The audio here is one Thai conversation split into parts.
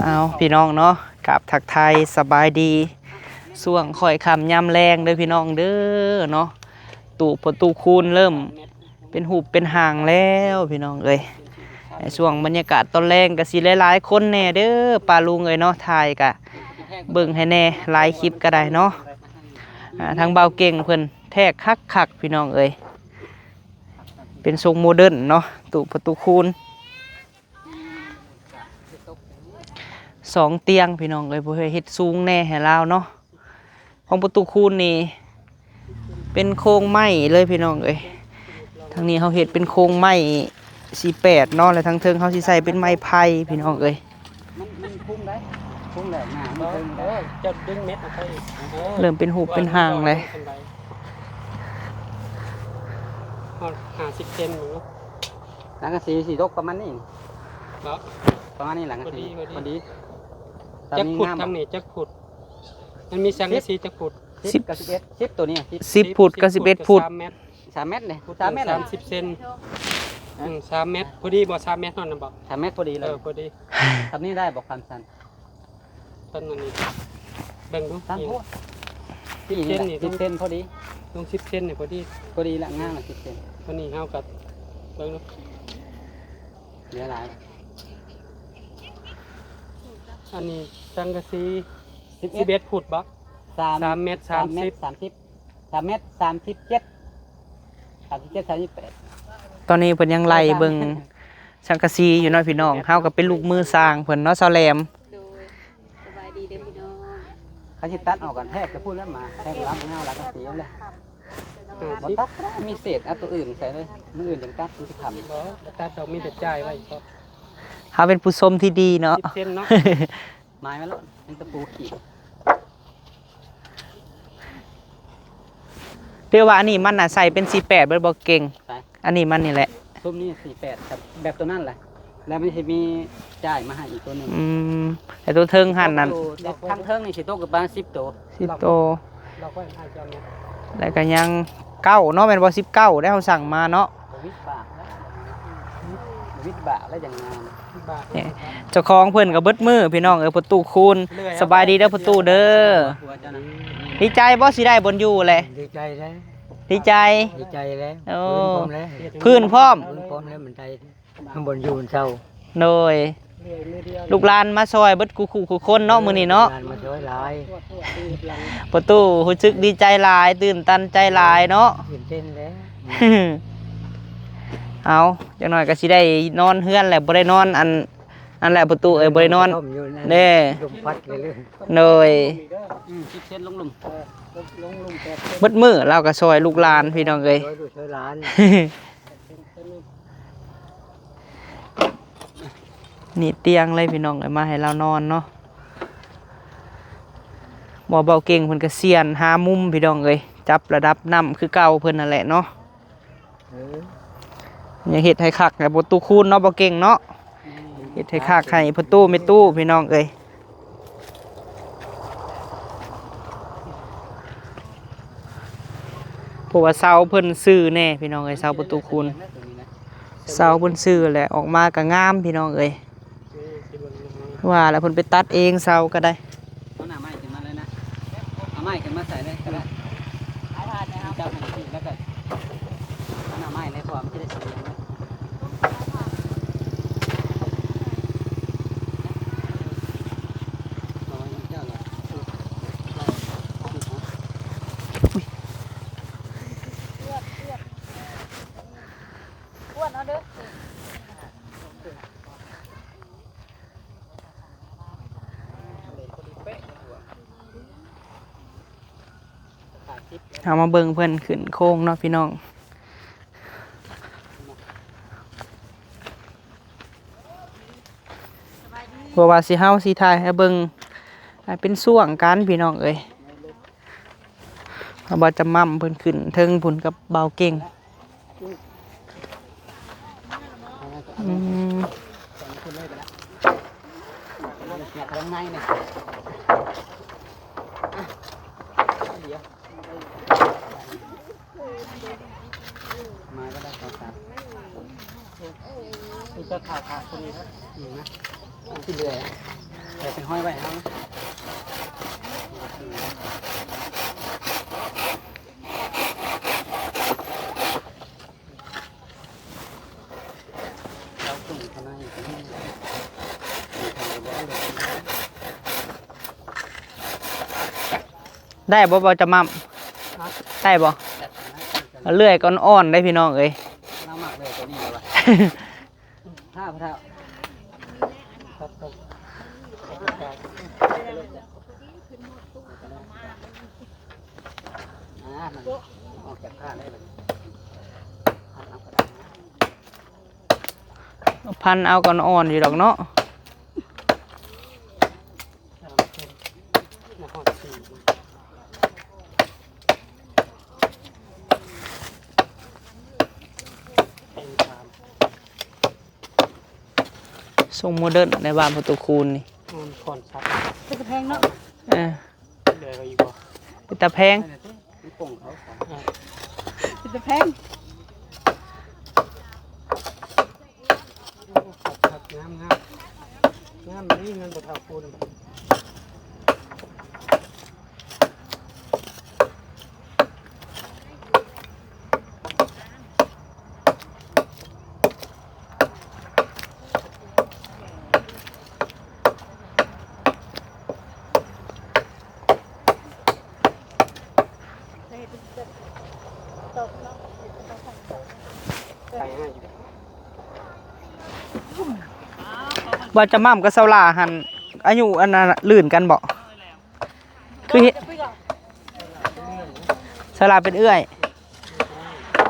เอาพี่น้องเนาะกับทักไทยสบายดีส่วงคอยคำย่ำแรงเด้อพี่น้องเด้อเนาะตู่ประตูคูณเริ่มเป็นหูเป็นห่างแล้วพี่น้องเอ้ยในช่วงบรรยากาศตอนแรงก็สิหลายๆคนแน่เด้อปลาลุงเอ้ยเนาะถ่ายกะเบิ่งให้แน่หลายคลิปก็ได้เนาะทางเบาเก่งเพิ่นแทกคักพี่น้องเอ้ยเป็นทรงโมเดิร์นเนาะตู่ประตูคูณ2 เตียงพี่น้องเอ้ยบ่เคยเฮ็ดสูงแน่ให้ลาวเนาะของประตูคูณนี่เป็นโครงไม้เลยพี่น้องเอ้ยทางนี้เขาเฮ็ดเป็นโครงไม้48เนาะแล้วทางเทิงเขาสิใส่เป็นไม้ไผ่พี่น้องเอ้ยมันพุ่งได้พุ่งได้หนามันพุ่งได้จะดึงเม็ดออกไปเริ่มเป็นหูเป็นหางเลย50 เซนหลังกระสีตกประมาณนี้ประมาณนี้หลังกระสีพอดีจักขุดทางนี้จักขุดมันมีสังกะสีจักขุด10 กับ11ตัวนี้10 ฟุตกับ11 ฟุต3 เมตรเนี่ย3 เมตร30 เซน3 เมตรพอดีบ่3 เมตรนั่นน่ะบ่3 เมตรพอดีเลยพอดีทำนี่ได้บอกความสั้นต้นนี้แบ่งดู10 เซนนี่10 เซนพอดีลง10 เซนนี่พอดีละง่างละ10 เซนตัวนี้เฮากับเบิ่งดูเหลือหลายอันนี้สังกะสี11 ฟุตบ่3 เมตร 30 3 เมตร 38 ตอนนี้เพิ่นยังไล่เบิ่งสังกะสีอยู่เนาะพี่น้องเฮาก็เป็นลูกมือสร้างเพิ่นเนาะซาแหลมโดยสบายดีเด้อพี่น้องเขาสิตัดออกกันแทบจะพูดแล้วมาแทบล้ำเงาล้างกระสีเลยบ่ตัดมีเศษเอาตัวอื่นใส่เลยมืออื่นจังตัดสิทำบ่ตัดดอกมีแต่จ่ายไว้ครับเฮาเป็นผู้ชมที่ดีเนาะ10 เซนเนาะไม้มาแล้วเป็นตะปูขีดเรียกว่าอันนี้มันน่ะใส่เป็น48เบิดบ่เก่งอันนี้มันนี่แหละซุ้มนี่48ครับแบบตัวนั้นแหละแล้วมันสิมีจ่ายมาให้อีกตัวนึงแต่ตัวเทิงหั่นนั่นทางเทิงนี่สิโตกับประมาณ10 ตัว10 ตัวเราก็ให้จำเนี่ยแล้วก็ยัง9เนาะแม่นบ่19ได้เฮาสั่งมาเนาะวิทบะแล้วอย่างงามเนี่ยเจ้าของเพิ่นก็เบิดมือพี่น้องประตูคูณสบายดีเด้อประตูเด้อดีใจบ่สิได้บนอยู่แหละดีใจแล้วดีใจแล้วโอ้พื้นพร้อมแล้วมันใจข้างบนอยู่บนเสาโดยลูกหลานมาซอยเบิดคู่คนเนาะมื้อนี้เนาะมาซอยหลายประตูรู้สึกดีใจหลายตื่นตันใจหลายเนาะตื่นเต้นแล้วเอาจังหน่อยก็สิได้นอนเฮือนแหละบ่ได้นอนอันแหละประตูบ่ได้นอนเด้ลมพัดเลยโดย10 เซนลงเบิดมื้อเราก็ซอยลูกหลานพี่น้องเอ้ยซอยหลานนี่เตียงเลยพี่น้องเอ้ยมาให้เรานอนเนาะบ่เบาเก่งเพิ่นก็เซียนหามุมพี่น้องเอ้ยจับระดับน้ำคือเก่าเพิ่นนั่นแหละเนาะอย่าเฮ็ดให้คักให้ประตูคูณเนาะบ่เก่งเนาะเฮ็ดให้คักให้ประตูไม่ตู้พี่น้องเอ้ยเพราะว่าเสาเพิ่นซื้อแน่พี่น้องเอ้ยเสาประตูคูณเสาเพิ่นซื้อแหละออกมาก็งามพี่น้องเอ้ยว่าแล้วเพิ่นไปตัดเองเสาก็ได้เอาหน้าไม้ขึ้นมาเลยนะเอาไม้ขึ้นมาใส่เลยก็ได้เจ้าให้ทีแล้วก็เอาหน้าไม้ในความที่ได้เสียงเอามาเบิ่งเพิ่นขึ้นโค้งเนาะพี่น้องบ่ว่าสิเฮาสิถ่ายให้เบิ่งเป็นช่วงกันพี่น้องเอ้ยบ่จะมั่มเพิ่นขึ้นเทิงพุ่นกับเบาเก่งข้างในเนี่ยมาก็ได้ครับ จะขาดคนนี้ครับนะ ที่เดือยแต่เป็นห้อยไว้ครับเราตุ่มขนาดนี้ได้บ่จะมั่มได้บ่เลื่อยก้อนอ่อนได้พี่น้องเอ้ย น้ำหมักเลยตัวนี้เลยวะท่าพระเท่าครับมันออกจากผ้าได้เลย พันเอาก้อนอ่อนอยู่ดอกเนาะทรงโมเดิร์นในบ้านประตูคูณนี่ คอนซับ จะแพงเนาะ เออ เดือยอีกบ่ เป็นตาแพง มันป่งเขาจะแพง ครับงามนี่เงินประทาคูณว่าจะมั่มกับเซาลาหันอายุอันนั้นลื่นกันบ่คือเซาลาเป็นเอื้อย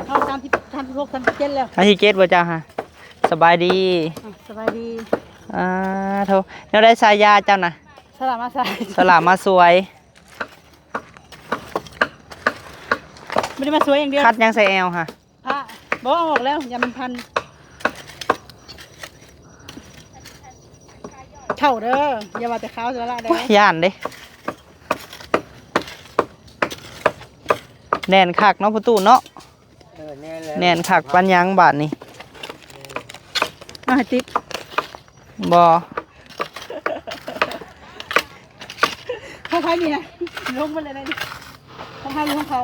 เขา36 37แล้ว อาทิเกตว่าจ้าฮะสบายดี สบายดี โทแนวได้สายยาเจ้านะ สลามาใส่ สลามาสวย ไม่ได้มาสวยอย่างเดียว คัดยังใส่แอลค่ะ ผ้าบอกออกแล้วอย่ามันพันเข่าเด้ออย่าว่าแต่ขาวจะละเด้ ว้ยย่านเด้แน่นคักเนาะประตูเนาะแน่นคักปัญญังบาทนี่ เอาให้ติ๊ก บ่ เขาใครนี่นะลงไปเลยนะเขาให้ลงเขา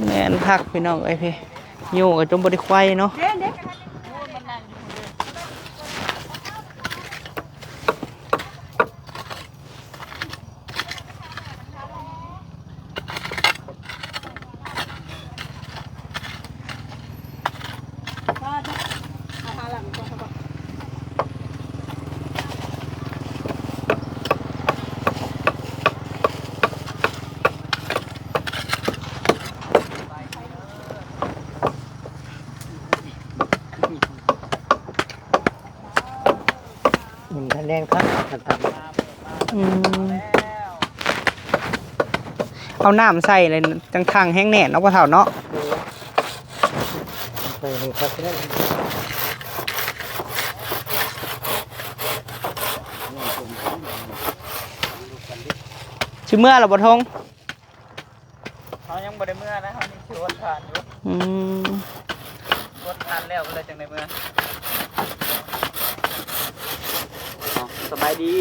แน่นคักพี่น้องเอ้ยพี่โยกกับจมบริควายเนาะ เด็กเด็ก มันคะแนนครับทำ อืมเอาน้ำใส่เลยจังทางแห้งแน่นเนาะพ่อเฒ่าเนาะ ไปเลยครับ ชิเมื่อเราบ่ทง เขายังบ่ได้เมื่อนะเขานี่คือวันผ่านอยู่ อืม วันผ่านแล้วก็เลยจังได้เมื่อสบายดี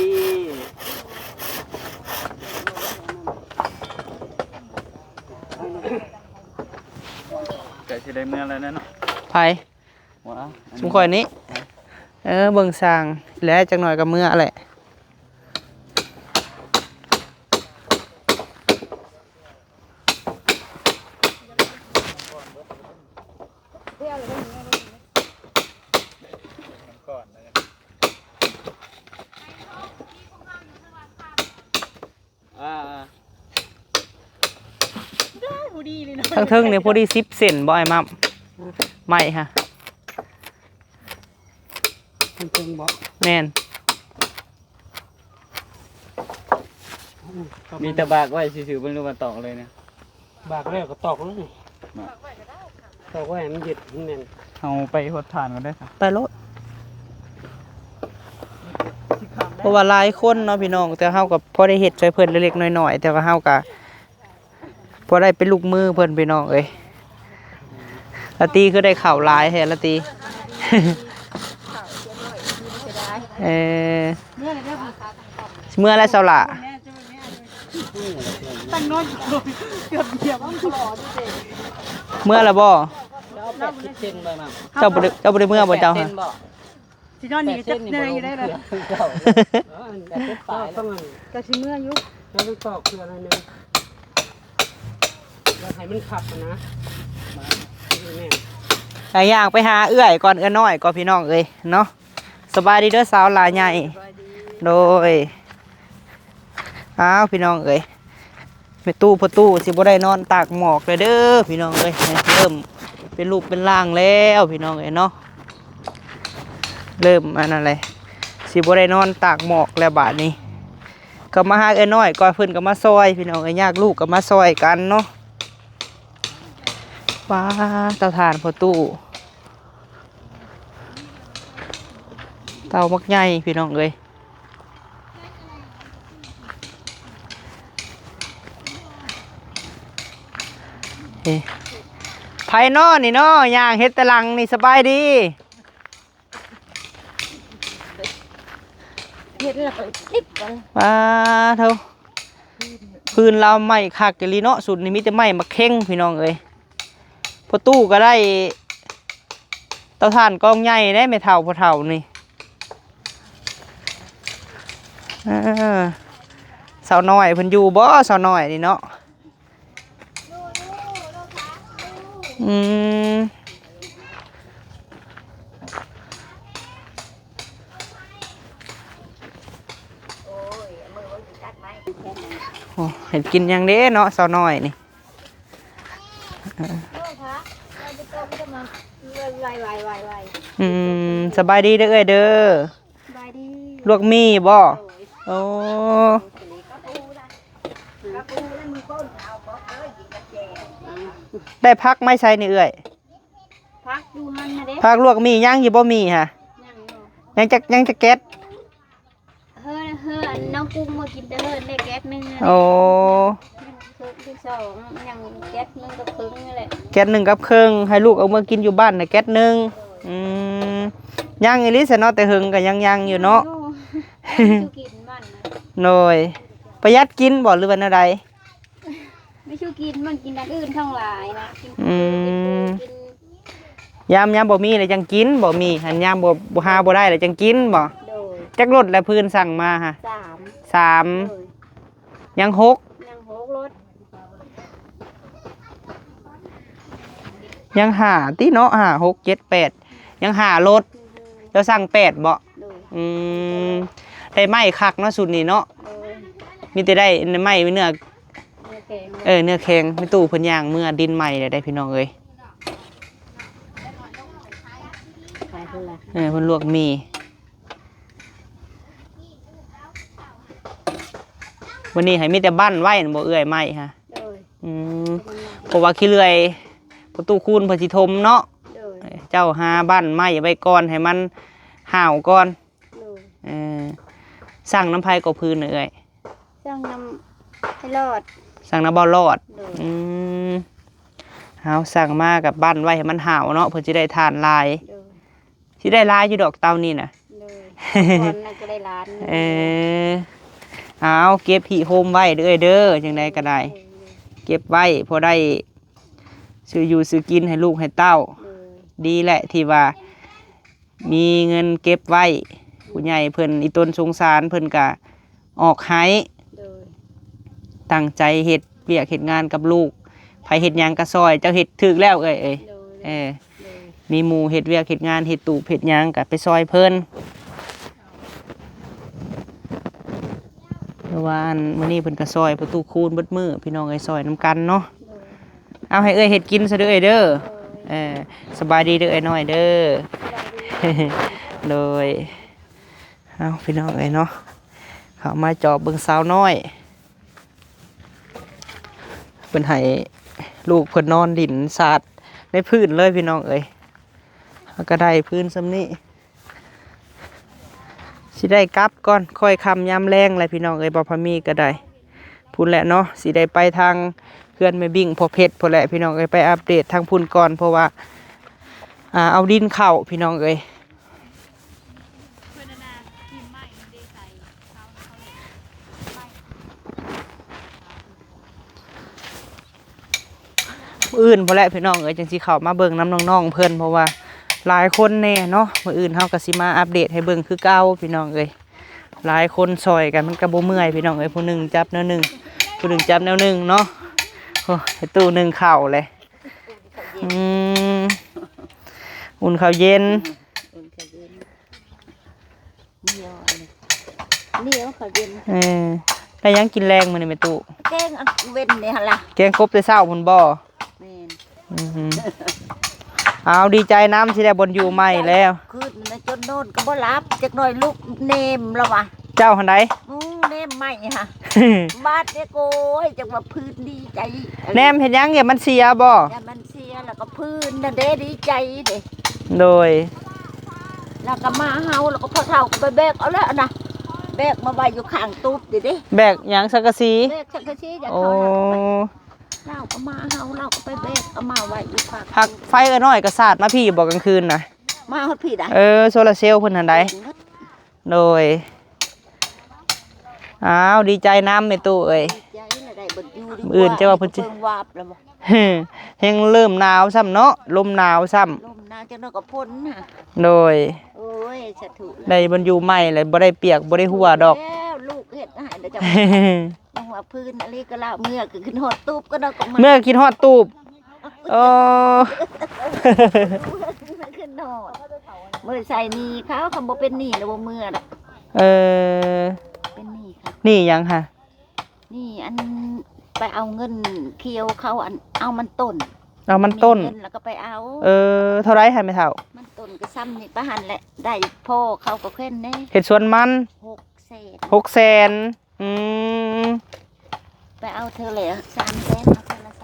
เกิดที่ได้เมื่อแล้วเนาะ ไผ ว้า สมข่อยนี้เบิ่งสร้างแล้วจังหน่อยกับเมื่อแหละทั้งเทิงเนี่ยพอดี10 เซนบ่ไอ้มัมไม่ฮะ มันเพิ่งบอก แม่น มีแต่บากไว้ซื่อๆเป็นรูปตอกเลยเนี่ยบากแล้วก็ตอกเลยตอกไว้ให้มันยึดมันแน่นเอาไปหดฐานกันได้ค่ะ ไปรถเพราะว่าหลายคนเนาะพี่น้องแต่เฮากับพอได้เฮ็ดช่วยเพิ่นเล็กๆน้อยๆแต่ว่าเฮาก็พอได้เป็นลูกมือเพิ่นพี่น้องเอ้ย ละตีคือได้ข่าวร้ายแท้ละตี เออ เมื่อไรเนี่ย เมื่อไรเสาละ ตั้งนอนเกือบเหยียบมันหล่อด้วยเด็ก เมื่อละบ่ แล้ว80เซนไปมั้ง เจ้าบ่ได้เมื่อบ่เจ้าฮะ สินอนนี่จะเหนื่อยอยู่ได้เลย แต่เจ็บตายต้องมัน ก็สิเมื่อยุ แล้วต้องตอกคืออะไรนึงแล้วให้มันขับนะแม่ หลายอย่างไปหาเอื้อยก่อนเอื้อน้อยก่อนพี่น้องเอ้ยเนาะสบายดีเด้อสาวหลายใหญ่โดยอ้าวพี่น้องเอ้ยไปตู้พอตู้สิบ่ได้นอนตากหมอกเลยเด้อพี่น้องเอ้ยเริ่มเป็นรูปเป็นร่างแล้วพี่น้องเอ้ยเนาะเริ่มอันนั้นเลยสิบ่ได้นอนตากหมอกแล้วบาดนี้ก็มาหาเอื้อน้อยก่อนเพิ่นก็มาซอยพี่น้องเอ้ยยากลูกก็มาซอยกันเนาะว้าเตาถ่านพอตู้เตามักใหญ่พี่น้องเอ้ยไผนอนี่เนาะย่างเฮ็ดตะลังนี่สบายดี เฮ็ดแล้วก็ติ๊บกัน ว้าเท่าพื้นเราไม้คักกะลีเนาะสุดนี่มีแต่ไม้มาเข่งพี่น้องเอ้ยพอตู้ก็ได้เตาถ่านกองใหญ่ได้ไม่เท่าพอเท่านี่สาวน้อยเพิ่นอยู่บ่สาวน้อยนี่เนาะอืมโอ้เห็นกินยังเด้เนาะสาวน้อยนี่สบายดีเด้อเอ้ยเด้อลวกมีบ่โอ้ได้พักไม่ใช่นี่เอ้ย พักดูมันนะเด้ พักลวกมีย่างอยู่บ่มีฮะยังจะเก็ต เฮ้อน้องกุ้งมากินแต่เฮ้อได้แก๊สนึง โอ้ ที่สองยังแก๊สนึงกับครึ่งนี่แหละ แก๊สหนึ่งกับเครื่องให้ลูกเอามากินอยู่บ้านนะแก๊สหนึ่งย่างอีลิสเนาะแต่หึงก็ยังอยู่เนาะ ชูกินมัน หน่อยประหยัดกินบ่หรือว่าอะไร ไม่ชูกินมันกินอย่างอื่นทั้งหลายนะกิน ยามบ่มีเลยจังกินบ่มีหันยามบ่หาบ่ได้เลยจังกินบ่ โดย จักรถและพื้นสั่งมาฮะ สาม 3ยัง6 ยังหกรถ ยัง5ติเนาะ5 6 7 8ยัง5รถเจ้าสั่ง8บ่ โดย ได้ไม้คักเนาะสุดนี่เนาะ โดย มีแต่ได้ไม้เนื้อ แข็ง เนื้อแข็งมีตู้เพิ่นย่างเมื่อดินใหม่ได้พี่น้องเอ้ย ขายเท่าไหร่ เพิ่นลวกมีวันนี้ให้มีแต่บ้านไว้บ่เอื้อยไม้ฮะ โดย เพราะว่าขี้เลื่อยประตูคูณเพิ่นสิทมเนาะ โดย เจ้าหาบ้านไม้ไว้ก่อนให้มันห่าวก่อน โดย สร้างน้ำไผก็พื้นเอ้ย จ้างนำให้รอด สร้างน้ำบ่รอด โดย เฮาสั่งมากับบ้านไว้ให้มันห่าวเนาะเพิ่นสิได้ทานหลาย โดย สิได้หลายอยู่ดอกเตานี่น่ะ โดยวันนั้นก็ได้ล้าน เอาเก็บผีโฮมไว้เด้อเด้อจังใดก็ได้ เก็บไว้พอได้ซื้ออยู่ซื้อกินให้ลูกให้เต้า ดีแหละที่ว่ามีเงินเก็บไว้ผู้ใหญ่เพิ่นอีต้นสงสารเพิ่นก็ออกให้ โดย ตั้งใจเฮ็ดเวียกเฮ็ดงานกับลูกไผเฮ็ดหยังก็ซอยเจ้าเฮ็ดถึกแล้วเอ้ย โดย มีหมู่เฮ็ดเวียกเฮ็ดงานเฮ็ดตูบเฮ็ดหยังก็ไปซอยเพิ่นเพราะว่ามื้อนี้เพิ่นก็ซอยประตูคูณเบิดมื้อพี่น้องเอ้ยซอยนํกันเนาะเอาให้เอ้ยเฮ็ดกินซะเด้อเอ้ยเด้อสบายดีเด้อเอ้ยน้อยเด้อ โดยเอาพี่น้องเอ้ยเนาะเขามาจอบเบิ่งสาวน้อยเพิ่นให้ลูกเพิ่นนอนดินสาดในพื้นเลยพี่น้องเอ้ยแล้วก็ได้พื้นซำนี้สิได้กลับก่อนค่อยคำยามแรงเลยพี่น้องเอ้ยบ่พอมีก็ได้พูนแหละเนาะสิได้ไปทางเพื่อนแม่บิ่งพอเพชรพอแหละพี่น้องเอ้ยไปอัปเดตทางพุ่นก่อนเพราะว่า เอาดินเข้าพี่น้องเอ้ยอื่นพอแล้วพี่น้องเอ้ยจังสิเข้ามาเบิ่งน้ำน้องๆเพิ่นเพราะว่าหลายคนแน่เนาะมื้ออื่นเฮาก็สิมาอัปเดตให้เบิ่งคือเก่าพี่น้องเอ้ยหลายคนซอยกันมันก็บ่เมื่อยพี่น้องเอ้ยผู้หนึงจับแนวหนึงผู้หนึงจับแนวหนึงเนาะโอ้ให้ตู้หนึงเข้าเลยอุ่นข้าวเย็นนี่เอาข้าวเย็นได้ยังกินแรงมื้อนี้แม่ตู้แกงอันเว้นนี่หั่นล่ะแกงกบแต่เช้าพุ่นบ่แม่นเอาดีใจน้ำที่ได้บนอยู่ใหม่แล้วคืนน่ะจนโน่นก็บ่รับจักหน่อยลูกเนมแล้วว่ะเจ้าหันใดเนมใหม่ค่ะ บาดเด้โกยจังว่าพื้นดีใจแนมเห็นยังอย่ามันเสียบ่อย่ามันเสียแล้วก็พื้นน่ะเด้ดีใจเด้โดยแล้วก็มาเฮาแล้วก็พอเฒ่าก็ไปแบกเอาแล้วนะแบกมาไว้อยู่ข้างตูบดิแบกหยังสังกะสีแบกสังกะสีอย่าโอ้เราก็มาเฮาเราก็ไปแบกเอามาไว้อยู่ข้างหักไฟก็น้อยก็สาดมาพี่บ่กลางคืนน่ะมาฮอดพี่ได้โซลาร์เซลล์เพิ่นหันใดโดยดีใจน้ำในตู้เอ้ยอื่นจะว่าเพิ่นสิวาบแล้วบ่ยังเริ่มหนาวซ้ำเนาะลมหนาวซ้ำลมหนาวจังเนาะก็พ้นน่ะโดยโอ้ยสะธุได้บรรยูใหม่เลยบ่ได้เปียกบ่ได้หัวดอกแล้วลูกเฮ็ดให้แล้วจังว่าพื้นอะไรก็ละเมื่อก็ขึ้นฮอดตูบก็ดอกเมื่อกินฮอดตูบโอ้ขึ้นฮอดมื้อใส่นี่เขาคำบ่เป็นนี่แล้วบ่เมื่อดอกเป็นนี่ค่ะนี่ยังค่ะนี่อันไปเอาเงินเคียวเขาอันเอามันต้นแล้วก็ไปเอาเท่าไรให้ไม่เท่ามันต้นก็ซ้ำนี่ประหันแหละได้พ่อเขาก็เพิ่นแน่เห็ดสวนมัน600,000ไปเอาเธอเลย300,000เอาเธอละ300,000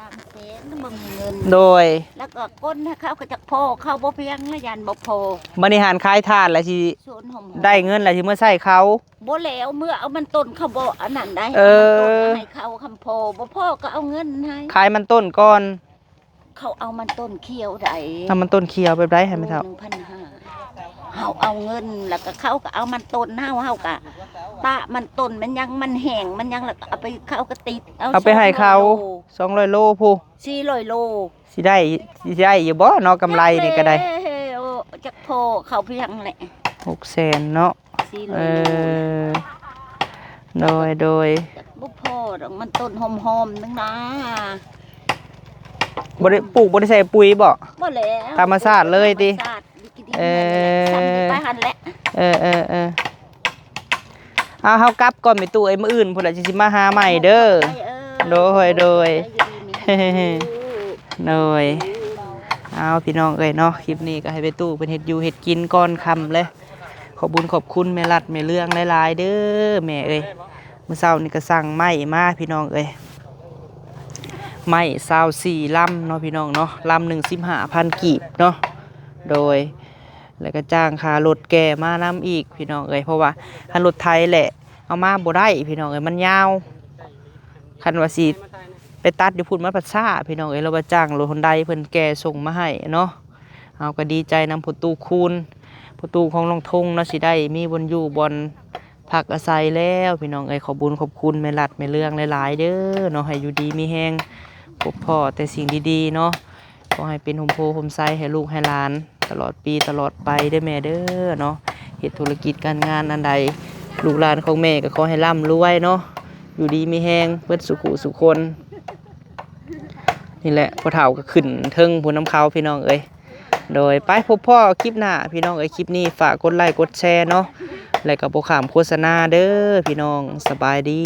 บ่มีเงินโดยแล้วก็ก้นให้เขาก็จักพ่อเขาบ่เพียงแล้วยันบ่พอบริหารขายทานแล้วสิได้เงินแล้วสิเมื่อใช้เขาบ่แล้วเมื่อเอามันต้นเขาบ่อันนั้นได้ให้เขาคำพ่อบ่พ่อก็เอาเงินให้ขายมันต้นก่อนเขาเอามันต้นเขียวได้เอามันต้นเขียวแบบไรให้ไม่เท่า1,500เขาเอาเงินแล้วก็เขาก็เอามันต้นเฮาก็ตะมันต้นมันยังมันแห้งมันยังแล้วก็เอาไปเขาก็ติดเอาไปให้เขา200 โลผู้400 โลสิได้อยู่บ่เนาะกำไรนี่ก็ได้จักโพเขาเพียงแหละ600,000เนาะโดยบุพอดอกมันต้นหอมๆนึงนะบ่ได้ปลูกบ่ได้ใส่ปุ๋ยบ่แล้วธรรมชาติเลยติไปหันแหละเอาเฮากลับก่อนไปตู้ไอ้มื้ออื่นพุ่นล่ะสิมาหาใหม่เด้อโดยเอาพี่น้องเอ้ยเนาะคลิปนี้ก็ให้ไปตู้เป็นเฮ็ดอยู่เฮ็ดกินก่อนค่ำเลยขอบคุณแม่รัดแม่เรื่องหลายๆเด้อแม่เอ้ยมื้อเช้านี่ก็สั่งไม้มาพี่น้องเอ้ยไม้24ลำเนาะพี่น้องเนาะลำหนึ่ง15,000 กีบเนาะโดยแล้วก็จ้างค่ารถแก่มานำอีกพี่น้องเอ้ยเพราะว่าคันรถไทยแหละเอามาบ่ได้พี่น้องเอ้ยมันยาวคันว่าสิไปตัดอยู่พุ่นมาปัดซ่าพี่น้องเอ้ยเราว่าจ้างรถฮอนไดเพิ่นแก่ส่งมาให้เนาะเอาก็ดีใจนำประตูคูณประตูของลงทงเนาะสิได้มีบนอยู่บนพักอาศัยแล้วพี่น้องเอ้ยขอบคุณแม่รัดแม่เรื่องหลายๆเด้อเนาะให้อยู่ดีมีแฮงพบพ่อแต่สิ่งดีๆเนาะขอให้เป็นโฮมโพโฮมไซให้ลูกให้หลานตลอดปีตลอดไปได้แม่เด้อเนาะเฮ็ดธุรกิจการงานอันใดลูกหลานของแม่ก็ขอให้ร่ำรวยเนาะอยู่ดีมีแฮงเบิดสุขสุขคนนี่แหละพ่อเฒ่าก็ขึ้นเทิงผู้น้ำเขาพี่น้องเอ้ยโดยไปพบพ่อคลิปหน้าพี่น้องเอ้ยคลิปนี้ฝากกดไลค์กดแชร์เนาะแล้วก็บ่ข้ามโฆษณาเด้อพี่น้องสบายดี